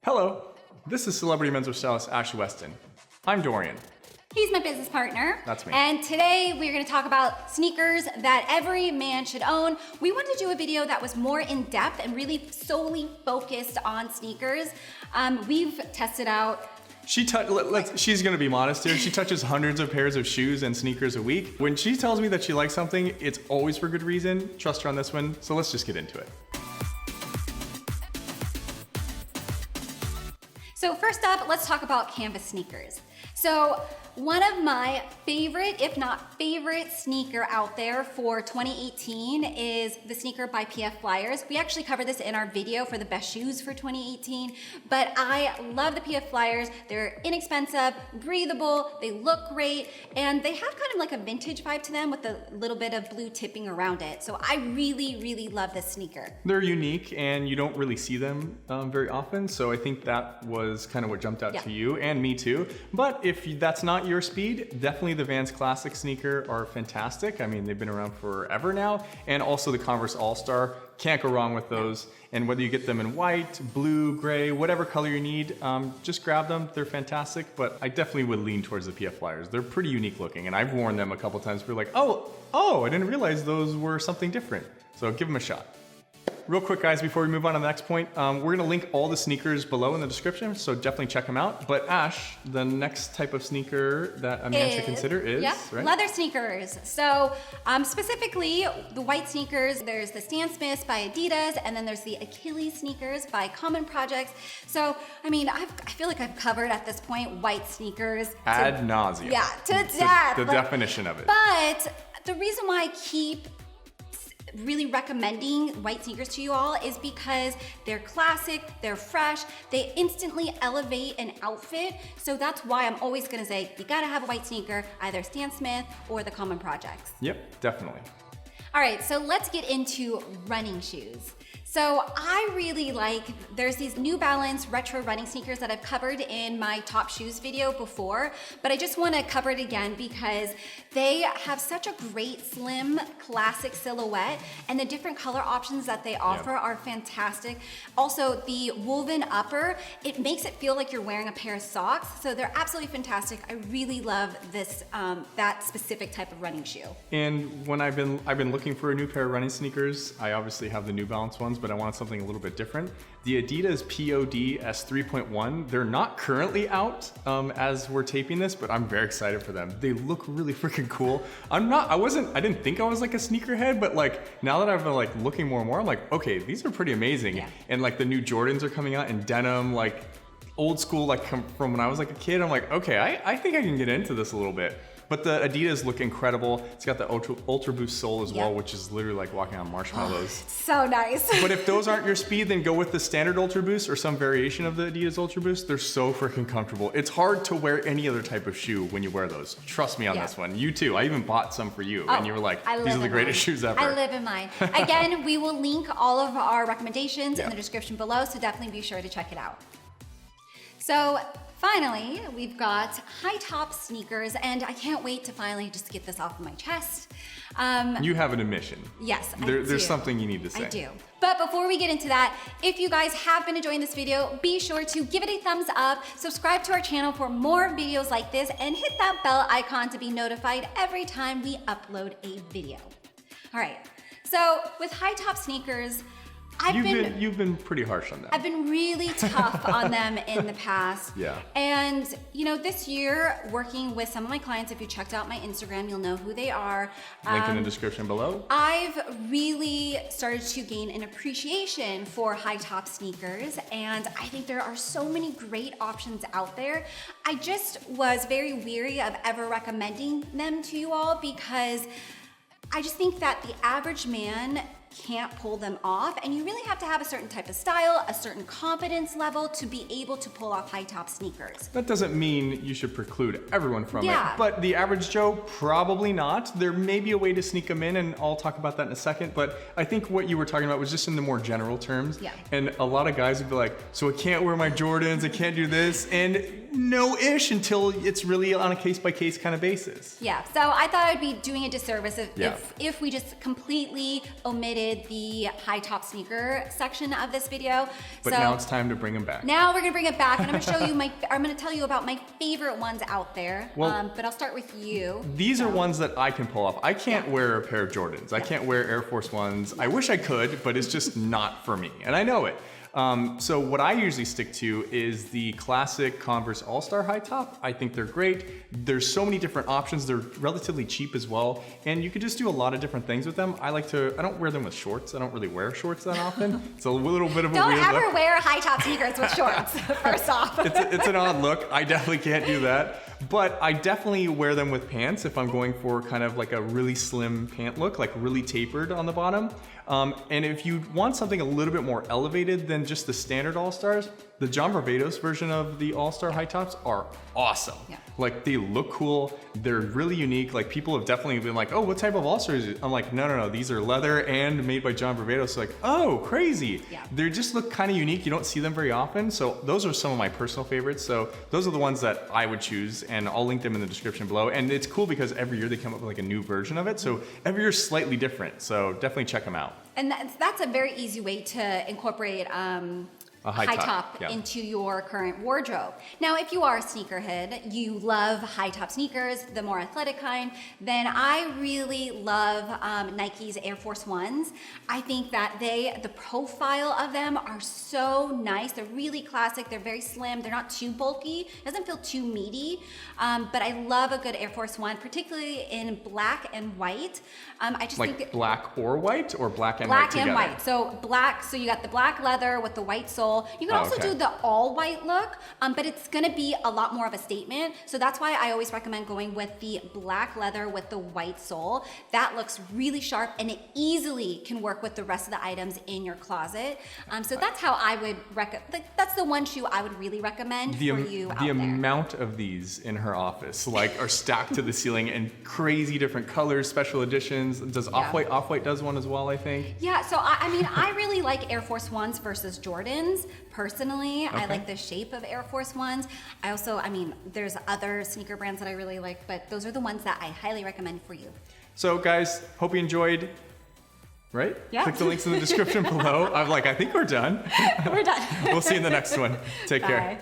Hello, this is celebrity menswear stylist Ashley Weston. I'm Dorian. He's my business partner. That's me. And today we're gonna talk about sneakers that every man should own. We wanted to do a video that was more in depth and really solely focused on sneakers. We've tested out. She's gonna be modest here. She touches hundreds of pairs of shoes and sneakers a week. When she tells me that she likes something, it's always for good reason. Trust her on this one, so let's just get into it. So first up, let's talk about canvas sneakers. So one of my favorite, if not favorite sneaker out there for 2018 is the sneaker by PF Flyers. We actually covered this in our video for the best shoes for 2018, but I love the PF Flyers. They're inexpensive, breathable, they look great, and they have kind of like a vintage vibe to them with a little bit of blue tipping around it. So I really, really love this sneaker. They're unique and you don't really see them very often, so I think that was kind of what jumped out to you and me too. But if that's not your speed, definitely the Vans Classic sneaker are fantastic. I mean, they've been around forever now. And also the Converse All-Star, can't go wrong with those. And whether you get them in white, blue, gray, whatever color you need, just grab them. They're fantastic, but I definitely would lean towards the PF Flyers. They're pretty unique looking, and I've worn them a couple times. We're like, oh, I didn't realize those were something different. So give them a shot. Real quick, guys, before we move on to the next point, we're gonna link all the sneakers below in the description, so definitely check them out. But Ash, the next type of sneaker that a man should consider is, right? Leather sneakers. So specifically, the white sneakers, there's the Stan Smiths by Adidas, and then there's the Achilles sneakers by Common Projects. So, I mean, I feel like I've covered at this point white sneakers. Ad nauseum. Yeah, to death. The definition of it. But the reason why I keep really recommending white sneakers to you all is because they're classic, they're fresh, they instantly elevate an outfit. So that's why I'm always gonna say, you gotta have a white sneaker, either Stan Smith or the Common Projects. Yep, definitely. All right, so let's get into running shoes. So I really like, there's these New Balance retro running sneakers that I've covered in my top shoes video before, but I just wanna cover it again because they have such a great slim classic silhouette, and the different color options that they offer are fantastic. Also, the woven upper, it makes it feel like you're wearing a pair of socks, so they're absolutely fantastic. I really love this, that specific type of running shoe. And when I've been looking for a new pair of running sneakers, I obviously have the New Balance ones, but I wanted something a little bit different. The Adidas POD S3.1, they're not currently out as we're taping this, but I'm very excited for them. They look really freaking cool. I didn't think I was like a sneakerhead, but like now that I've been like looking more and more, I'm like, okay, these are pretty amazing. Yeah. And like the new Jordans are coming out in denim, like old school, like from when I was like a kid. I'm like, okay, I think I can get into this a little bit. But the Adidas look incredible. It's got the Ultra Boost sole as well, which is literally like walking on marshmallows. So nice. But if those aren't your speed, then go with the standard Ultra Boost or some variation of the Adidas Ultra Boost. They're so freaking comfortable. It's hard to wear any other type of shoe when you wear those. Trust me on this one. You too. I even bought some for you, and you were like, these are the greatest shoes ever. I live in mine. Again, we will link all of our recommendations in the description below, so definitely be sure to check it out. So finally, we've got HighTop Sneakers, and I can't wait to finally just get this off of my chest. You have an admission. Yes, There's something you need to say. I do. But before we get into that, if you guys have been enjoying this video, be sure to give it a thumbs up, subscribe to our channel for more videos like this, and hit that bell icon to be notified every time we upload a video. All right, so with HighTop Sneakers, You've been pretty harsh on them. I've been really tough on them in the past. Yeah. And you know, this year, working with some of my clients, if you checked out my Instagram, you'll know who they are. Link in the description below. I've really started to gain an appreciation for HighTop sneakers, and I think there are so many great options out there. I just was very weary of ever recommending them to you all because I just think that the average man can't pull them off, and you really have to have a certain type of style, a certain confidence level to be able to pull off HighTop sneakers. That doesn't mean you should preclude everyone from it, but the average Joe, probably not. There may be a way to sneak them in, and I'll talk about that in a second, but I think what you were talking about was just in the more general terms. Yeah. And a lot of guys would be like, so I can't wear my Jordans, I can't do this, and no-ish until it's really on a case-by-case kind of basis. Yeah, so I thought I'd be doing a disservice if we just completely omitted did the HighTop sneaker section of this video. But now it's time to bring them back. Now we're gonna bring it back, and I'm gonna show you I'm gonna tell you about my favorite ones out there. Well, but I'll start with you. These are ones that I can pull off. I can't wear a pair of Jordans. I can't wear Air Force Ones. I wish I could, but it's just not for me, and I know it. So what I usually stick to is the classic Converse All-Star High Top. I think they're great. There's so many different options. They're relatively cheap as well, and you can just do a lot of different things with them. I don't wear them with shorts. I don't really wear shorts that often. It's a little bit of a weird look. Don't ever wear HighTop sneakers with shorts, first off. It's an odd look. I definitely can't do that. But I definitely wear them with pants if I'm going for kind of like a really slim pant look, like really tapered on the bottom. And if you want something a little bit more elevated than just the standard All-Stars, the John Barbados version of the All-Star High Tops are awesome. Yeah. Like, they look cool, they're really unique. Like, people have definitely been like, oh, what type of All-Star is it? I'm like, no, these are leather and made by John Barbados. Like, oh, crazy. Yeah. They just look kind of unique. You don't see them very often. So those are some of my personal favorites. So those are the ones that I would choose, and I'll link them in the description below. And it's cool because every year they come up with like a new version of it. So every year is slightly different. So definitely check them out. And that's a very easy way to incorporate a high top into your current wardrobe. Now, if you are a sneakerhead, you love high top sneakers, the more athletic kind, then I really love Nike's Air Force Ones. I think that the profile of them are so nice. They're really classic. They're very slim. They're not too bulky. It doesn't feel too meaty. But I love a good Air Force One, particularly in black and white. I just think black or white, or black and white together? Black and white. So black. So you got the black leather with the white sole. You can also do the all white look, but it's gonna be a lot more of a statement. So that's why I always recommend going with the black leather with the white sole. That looks really sharp, and it easily can work with the rest of the items in your closet. So that's how I would recommend. That's the one shoe I would really recommend for you out there. The amount of these in her office, like, are stacked to the ceiling, and crazy different colors, special editions. Does Off-White? Off-White does one as well, I think. Yeah. So I mean, I really like Air Force Ones versus Jordans. Personally, I like the shape of Air Force Ones. I mean, there's other sneaker brands that I really like, but those are the ones that I highly recommend for you. So guys, hope you enjoyed, right? Yeah. Click the links in the description below. I think we're done. We're done. We'll see you in the next one. Take care.